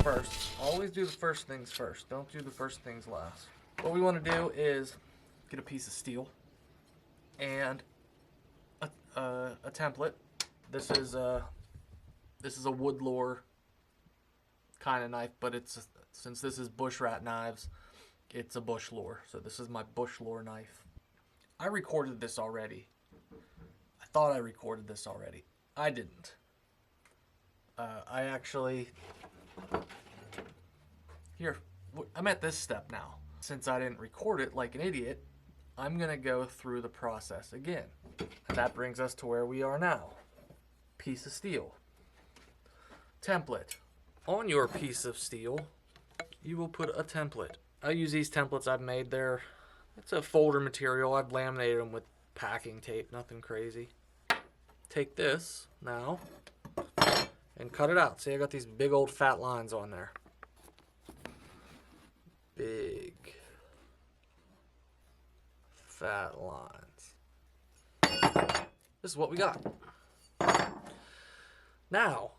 first. Always do the first things first. Don't do the first things last. What we want to do is get a piece of steel and a template. This is a wood lore kind of knife, but since this is bush rat knives, it's a bush lore. So this is my bush lore knife. I recorded this already. I thought I recorded this already. I didn't. I actually... Here, I'm at this step now. Since I didn't record it like an idiot, I'm going to go through the process again. And that brings us to where we are now. Piece of steel. Template. On your piece of steel, you will put a template. I use these templates I've made there. It's a folder material. I've laminated them with packing tape, nothing crazy. Take this now and cut it out. See, I got these big old fat lines on there. Big fat lines. This is what we got. Now,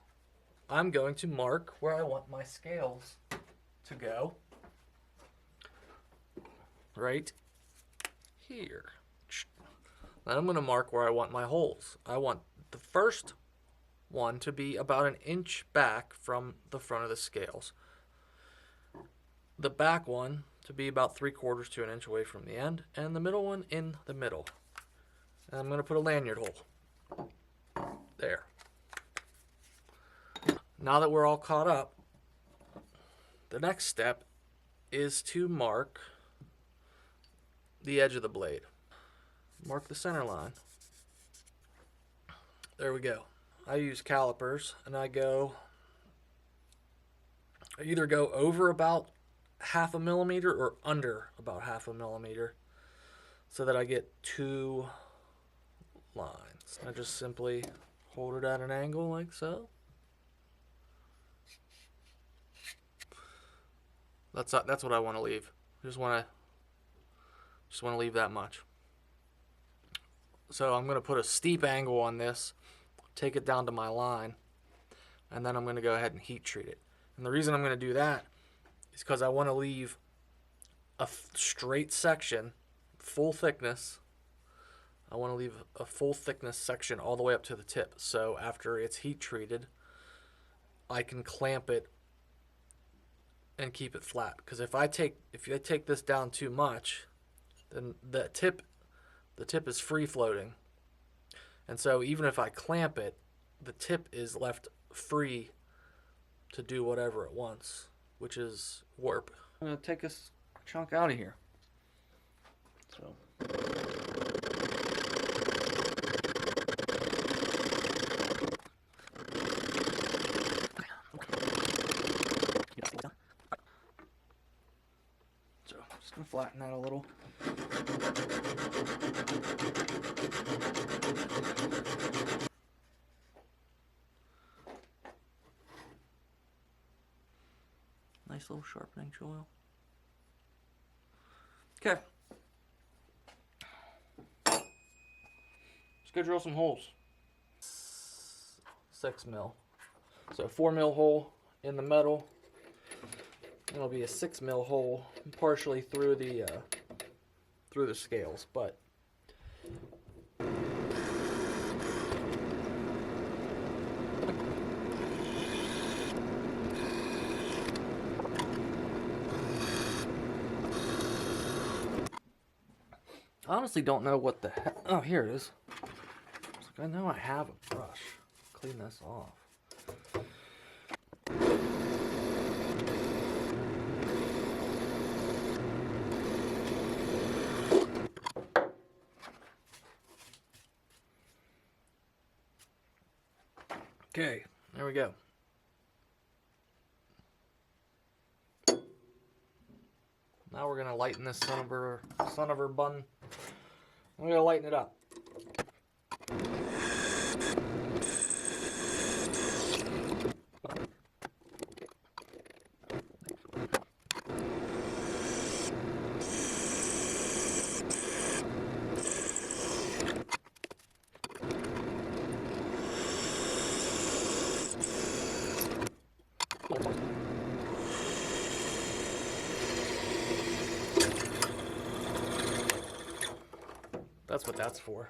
I'm going to mark where I want my scales to go. Right here. Then I'm going to mark where I want my holes. I want the first one to be about an inch back from the front of the scales. The back one to be about 3/4 to an inch away from the end, and the middle one in the middle. And I'm going to put a lanyard hole. There. Now that we're all caught up, the next step is to mark the edge of the blade. Mark the center line. There we go. I use calipers, and I either go over about 1/2 millimeter or under about 1/2 millimeter so that I get 2 lines. I just simply hold it at an angle like so. That's what I want to leave. Just want to leave that much. So I'm going to put a steep angle on this, take it down to my line, and then I'm going to go ahead and heat treat it. And the reason I'm going to do that is because I want to leave a straight section, full thickness. I want to leave a full thickness section all the way up to the tip. So after it's heat treated, I can clamp it and keep it flat. Because if I take this down too much, then the tip is free floating. And so even if I clamp it, the tip is left free to do whatever it wants, which is warp. I'm going to take this chunk out of here. So just going to flatten that a little. Nice little sharpening tool. Okay. Let's go drill some holes. 6 mil. So 4 mil hole in the metal. It'll be a 6 mil hole, partially through the scales, but I honestly don't know what the heck. Oh, here it is. I know I have a brush. Clean this off. Okay, there we go. Now we're gonna lighten this son of her bun. I'm gonna lighten it up. That's what that's for.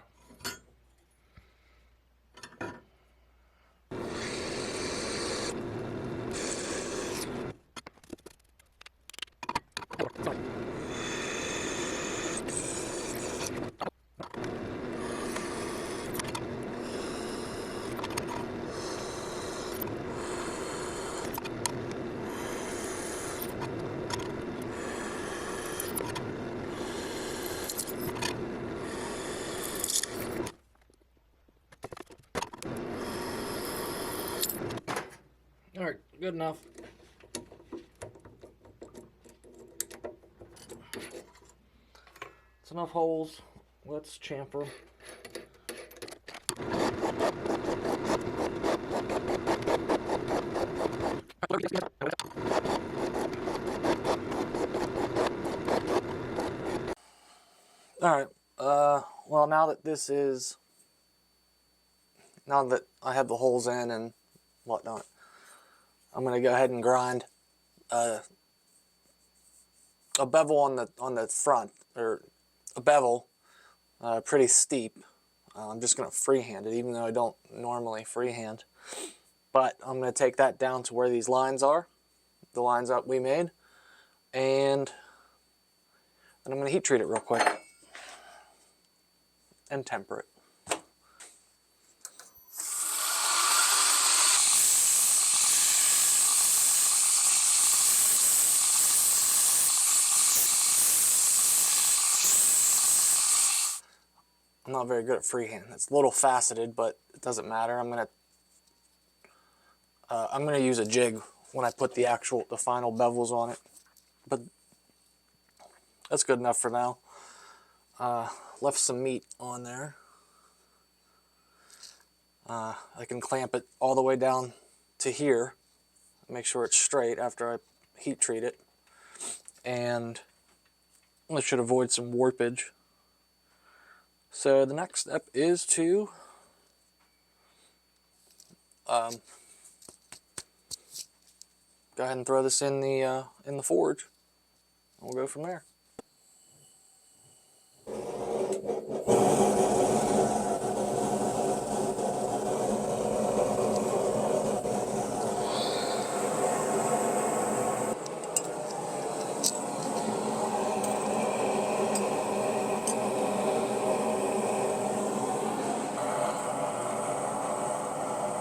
All right, good enough. It's enough holes. Let's chamfer them. All right. Well, now that I have the holes in and whatnot, I'm gonna go ahead and grind a bevel on the front, or a bevel, pretty steep. I'm just gonna freehand it, even though I don't normally freehand. But I'm gonna take that down to where these lines are, the lines that we made, and then I'm gonna heat treat it real quick and temper it. I'm not very good at freehand. It's a little faceted, but it doesn't matter. I'm gonna use a jig when I put the final bevels on it. But that's good enough for now. Left some meat on there. I can clamp it all the way down to here. Make sure it's straight after I heat treat it. And I should avoid some warpage. So the next step is to go ahead and throw this in the forge. We'll go from there.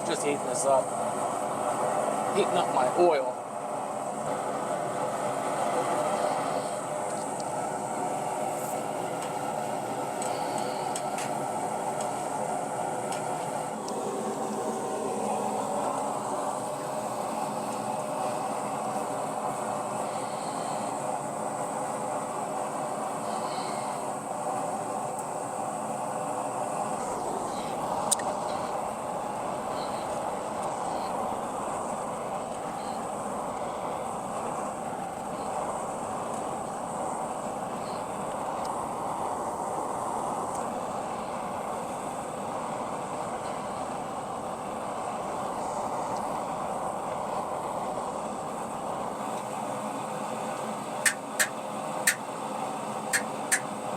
Just heating this up. Heating up my oil.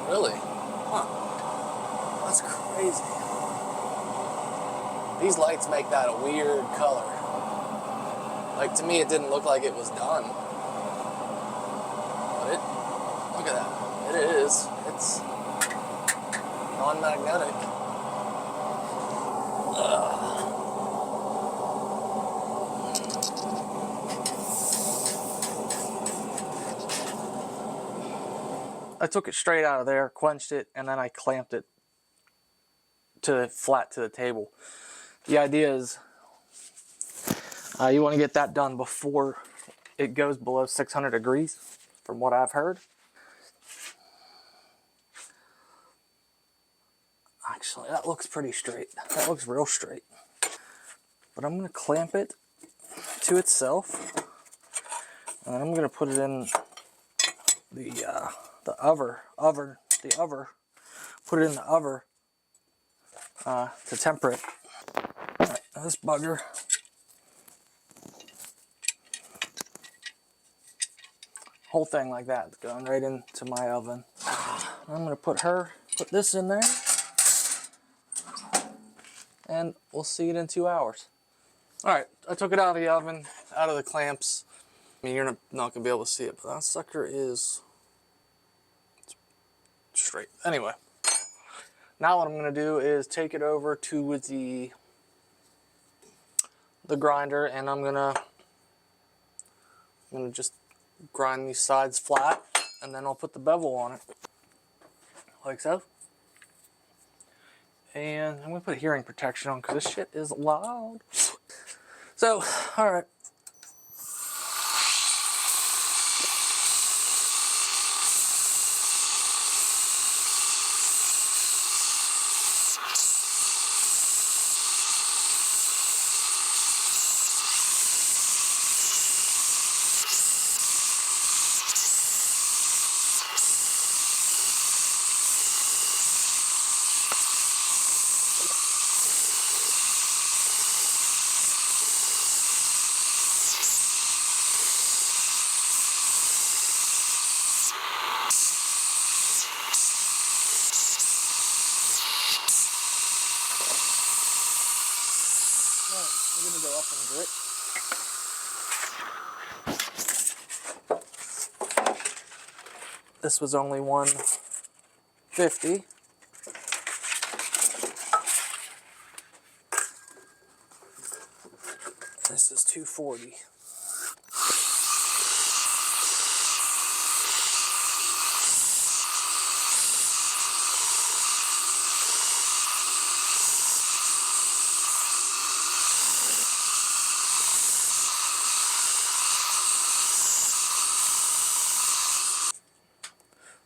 Really? Huh. That's crazy. These lights make that a weird color. Like, to me, it didn't look like it was done. But look at that. It is. It's non-magnetic. I took it straight out of there, quenched it, and then I clamped it flat to the table. The idea is you want to get that done before it goes below 600 degrees, from what I've heard. Actually, that looks pretty straight. That looks real straight. But I'm going to clamp it to itself, and then I'm going to put it in the oven. Put it in the oven to temper it. All right, this bugger. Whole thing like that, going right into my oven. I'm gonna put this in there, and we'll see it in 2 hours. All right, I took it out of the oven, out of the clamps. I mean, you're not gonna be able to see it, but that sucker is straight. Anyway, now what I'm gonna do is take it over to the grinder, and I'm gonna just grind these sides flat, and then I'll put the bevel on it, like so. And I'm gonna put hearing protection on because this shit is loud. So, all right. We're gonna go up and grit. This was only $150. This is $240.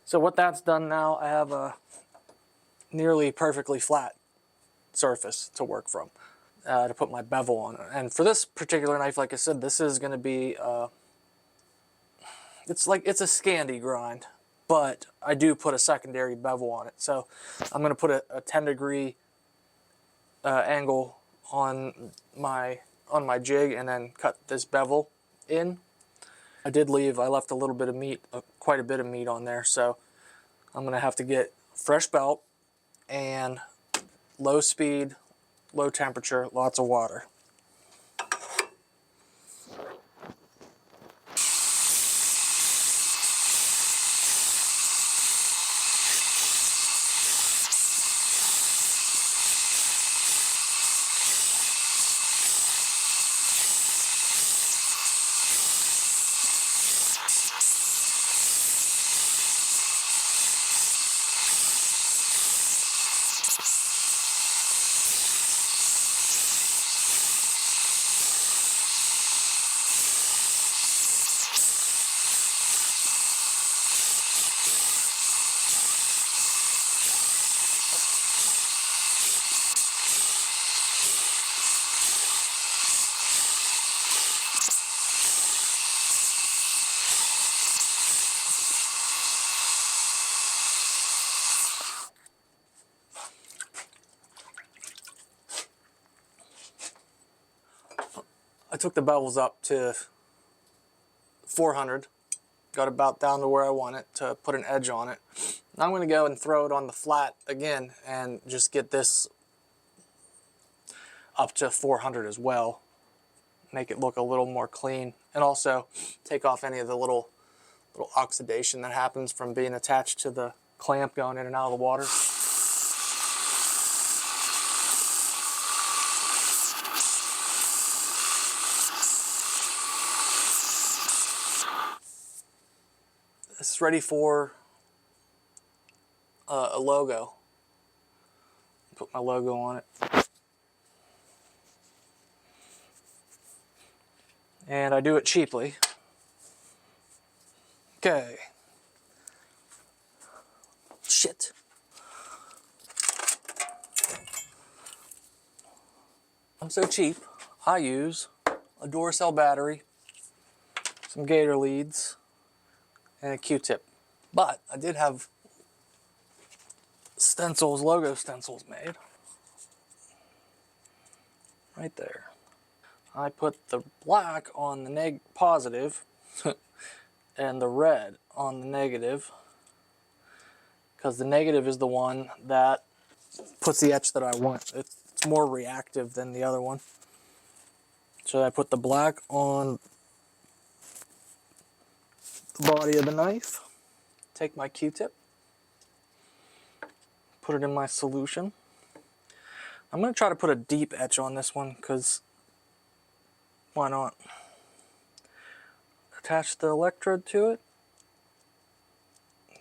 So what that's done now, I have a nearly perfectly flat surface to work from, to put my bevel on. And for this particular knife, like I said, this is going to be, it's a Scandi grind, but I do put a secondary bevel on it. So I'm going to put a 10-degree angle on my jig, and then cut this bevel in. I left a little bit of meat, quite a bit of meat on there, so I'm going to have to get a fresh belt and low speed, low temperature, lots of water. I took the bevels up to 400, got about down to where I want it to put an edge on it. Now I'm going to go and throw it on the flat again and just get this up to 400 as well. Make it look a little more clean, and also take off any of the little oxidation that happens from being attached to the clamp going in and out of the water. It's ready for a logo. Put my logo on it. And I do it cheaply. Okay. Shit. I'm so cheap, I use a Duracell battery, some gator leads, and a Q-tip. But I did have stencils, logo stencils made. Right there. I put the black on the positive and the red on the negative, because the negative is the one that puts the etch that I want. It's more reactive than the other one. So I put the black on the body of the knife, take my Q-tip, put it in my solution. I'm going to try to put a deep etch on this one, because why not? Attach the electrode to it.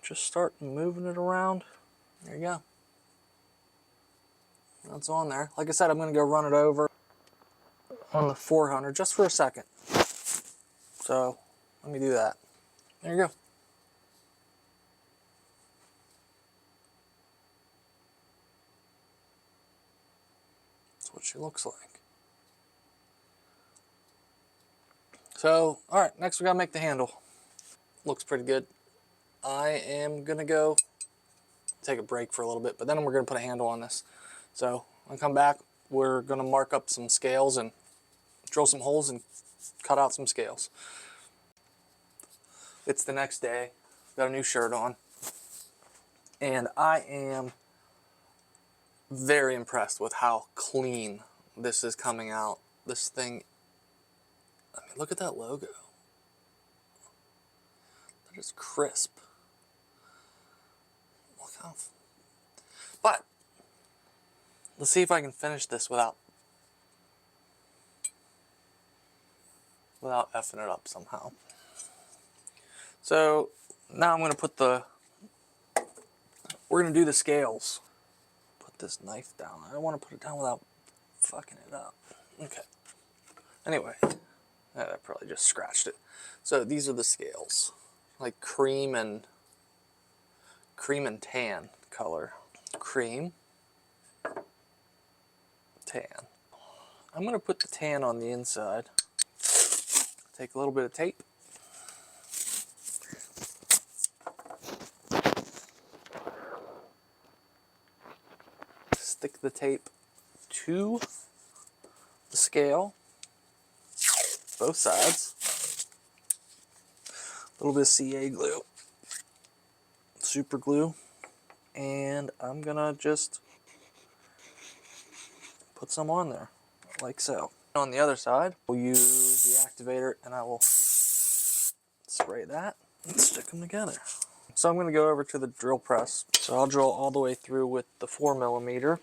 Just start moving it around. There you go. That's on there. Like I said, I'm going to go run it over on the 400 just for a second. So let me do that. There you go. That's what she looks like. So, all right, next we gotta make the handle. Looks pretty good. I am gonna go take a break for a little bit, but then we're gonna put a handle on this. So when I come back, we're gonna mark up some scales and drill some holes and cut out some scales. It's the next day, got a new shirt on, and I am very impressed with how clean this is coming out. This thing, I mean, look at that logo. That is crisp. Look how, but let's see if I can finish this without effing it up somehow. So now I'm going to put we're going to do the scales. Put this knife down. I don't want to put it down without fucking it up. Okay. Anyway, I probably just scratched it. So these are the scales, like cream and tan color. Cream, tan. I'm going to put the tan on the inside. Take a little bit of tape. Stick the tape to the scale, both sides. A little bit of CA glue, super glue, and I'm gonna just put some on there, like so. On the other side, we'll use the activator, and I will spray that and stick them together. So I'm going to go over to the drill press. So I'll drill all the way through with the 4mm.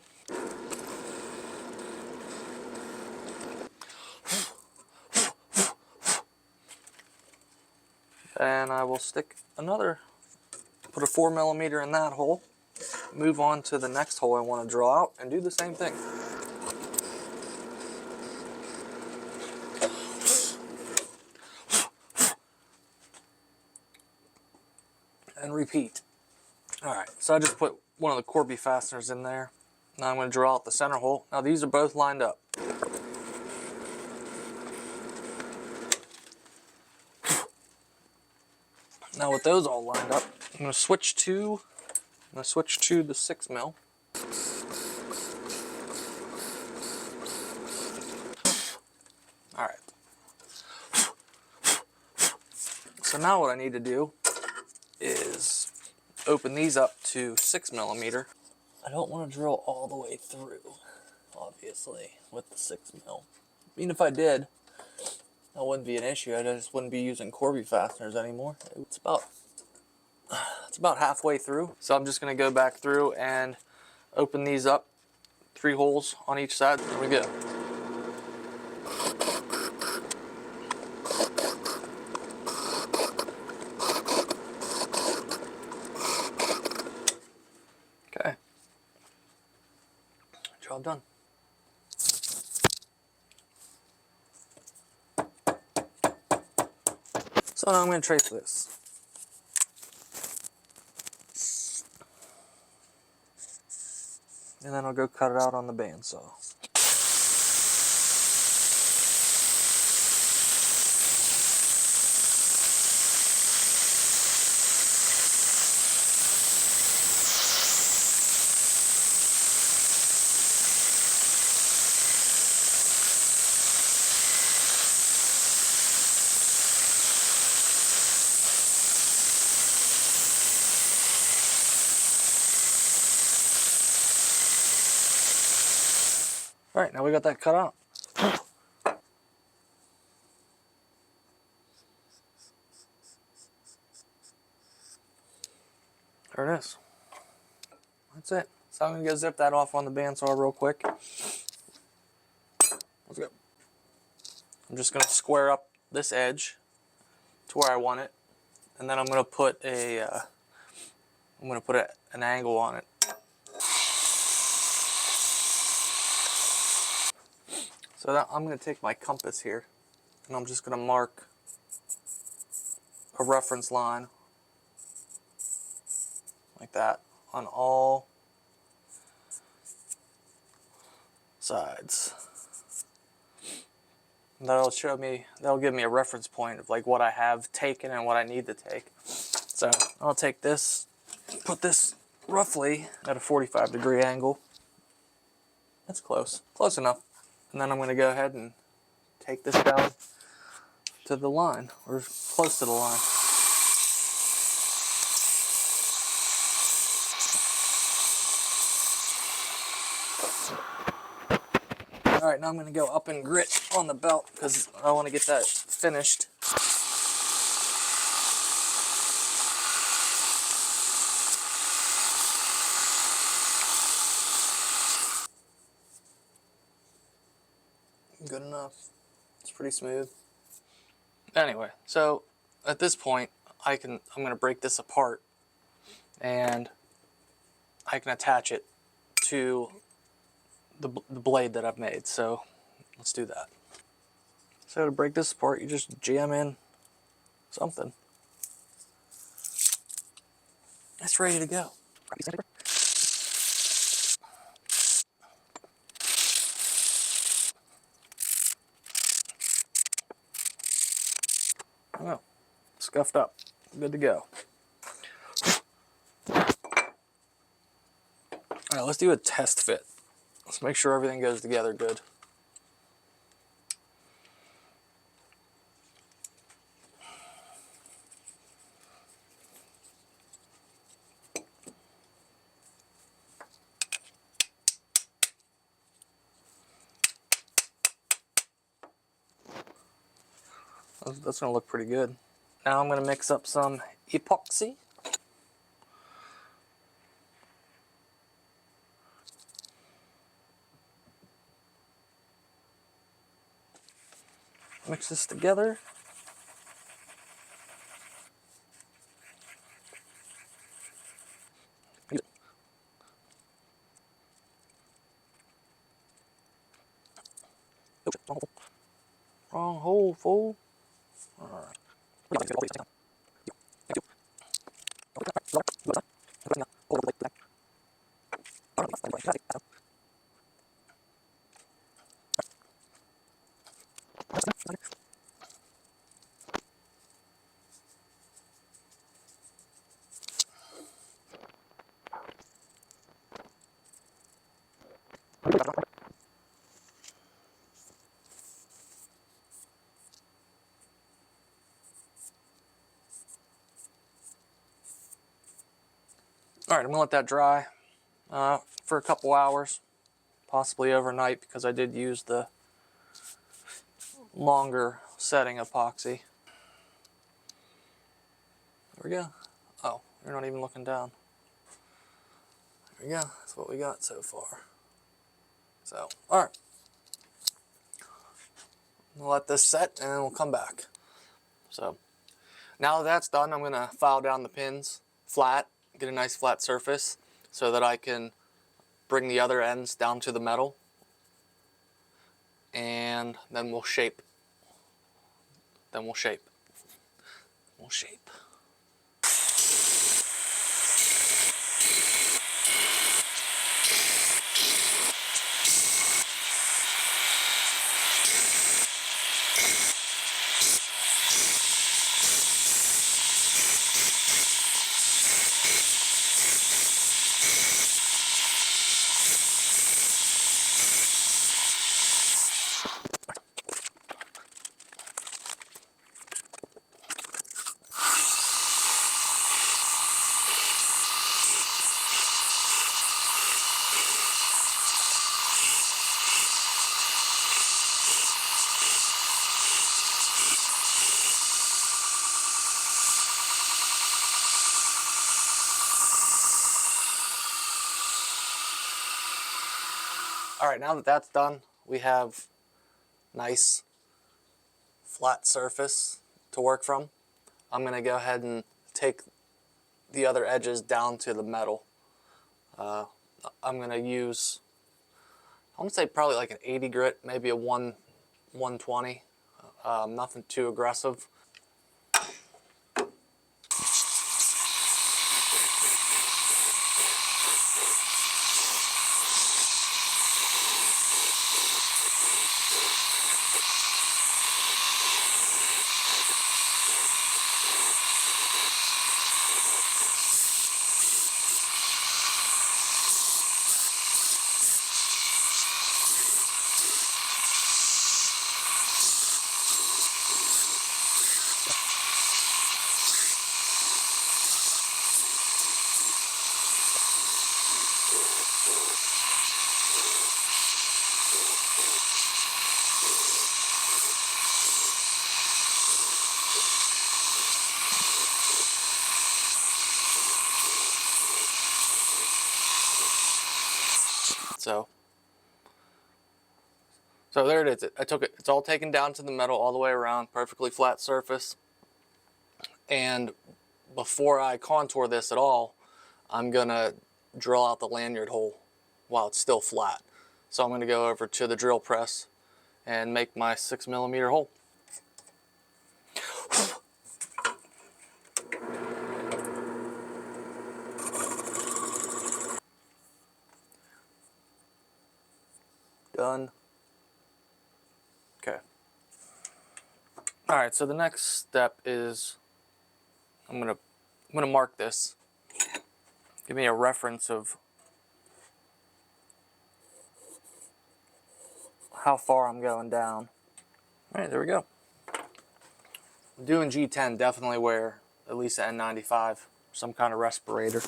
And I will stick put a 4mm in that hole, move on to the next hole I want to draw out, and do the same thing. And repeat. Alright, so I just put one of the Corby fasteners in there. Now I'm going to draw out the center hole. Now these are both lined up. Now with those all lined up, I'm going to switch to the 6mm. Alright. So now what I need to do is open these up to 6mm. I don't want to drill all the way through, obviously, with the 6mm. I mean, if I did, that wouldn't be an issue. I just wouldn't be using Corby fasteners anymore. It's about halfway through. So I'm just going to go back through and open these up, 3 holes on each side. There we go. Okay. Job done. So now I'm going to trace this. And then I'll go cut it out on the bandsaw. All right, now we got that cut out. There it is. That's it. So I'm gonna go zip that off on the bandsaw real quick. Let's go. I'm just gonna square up this edge to where I want it, and then I'm gonna put an angle on it. So that, I'm gonna take my compass here, and I'm just gonna mark a reference line like that on all sides. That'll give me a reference point of like what I have taken and what I need to take. So I'll take this, put this roughly at a 45-degree angle. That's close enough. And then I'm gonna go ahead and take this down to the line, or close to the line. All right, now I'm gonna go up and grit on the belt because I want to get that finished. Good enough. It's pretty smooth. Anyway, so at this point, I'm gonna break this apart, and I can attach it to the blade that I've made. So let's do that. So to break this apart, you just jam in something. It's ready to go. Oh, scuffed up. Good to go. All right, let's do a test fit. Let's make sure everything goes together good. That's gonna look pretty good. Now I'm gonna mix up some epoxy. Mix this together. Wrong hole, fool. All right. All right, I'm gonna let that dry for a couple hours, possibly overnight, because I did use the longer setting epoxy. There we go. Oh, you're not even looking down. There we go. That's what we got so far. So, all right. We'll let this set and then we'll come back. So, now that that's done, I'm gonna file down the pins flat, get a nice flat surface so that I can bring the other ends down to the metal, and then we'll shape. We'll shape. All right, now that that's done, we have nice flat surface to work from. I'm going to go ahead and take the other edges down to the metal. I'm going to use, I want to say probably like an 80 grit, maybe a 120. Nothing too aggressive. So there it is. I took it. It's all taken down to the metal all the way around, perfectly flat surface. And before I contour this at all, I'm gonna drill out the lanyard hole while it's still flat. So I'm gonna go over to the drill press and make my 6mm hole. Done. Okay. All right, so the next step is I'm gonna mark this. Give me a reference of how far I'm going down. All right, there we go. Doing G10, definitely wear at least an N95, some kind of respirator.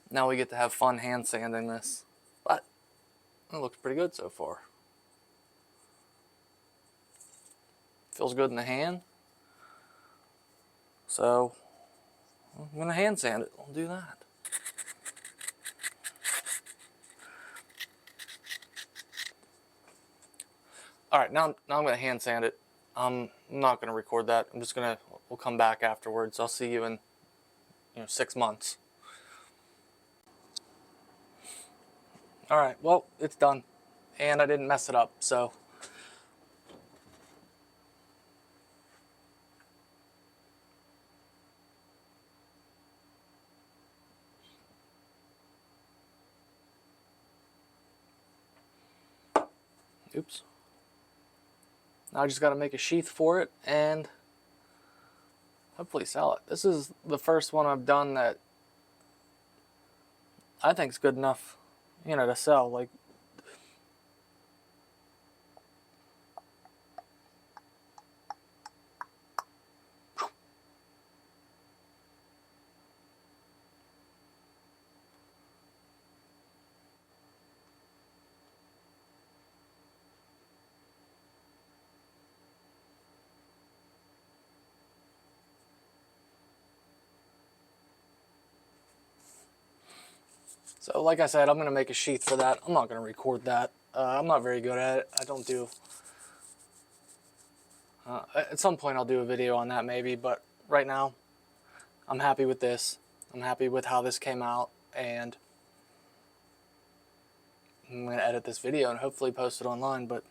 Now we get to have fun hand sanding this, but it looks pretty good so far. Feels good in the hand. So I'm gonna hand sand it. I'll do that. All right, now I'm gonna hand sand it. I'm not gonna record that. We'll come back afterwards. I'll see you in 6 months. All right, well, it's done. And I didn't mess it up, so. Oops. Now I just gotta make a sheath for it and hopefully sell it. This is the first one I've done that I think is good enough, to sell. Like, so like I said, I'm gonna make a sheath for that. I'm not gonna record that. I'm not very good at it. I don't do. At some point I'll do a video on that maybe, but right now I'm happy with this. I'm happy with how this came out, and I'm gonna edit this video and hopefully post it online, but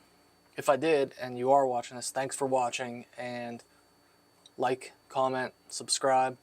If I did, and you are watching this, thanks for watching, and like, comment, subscribe.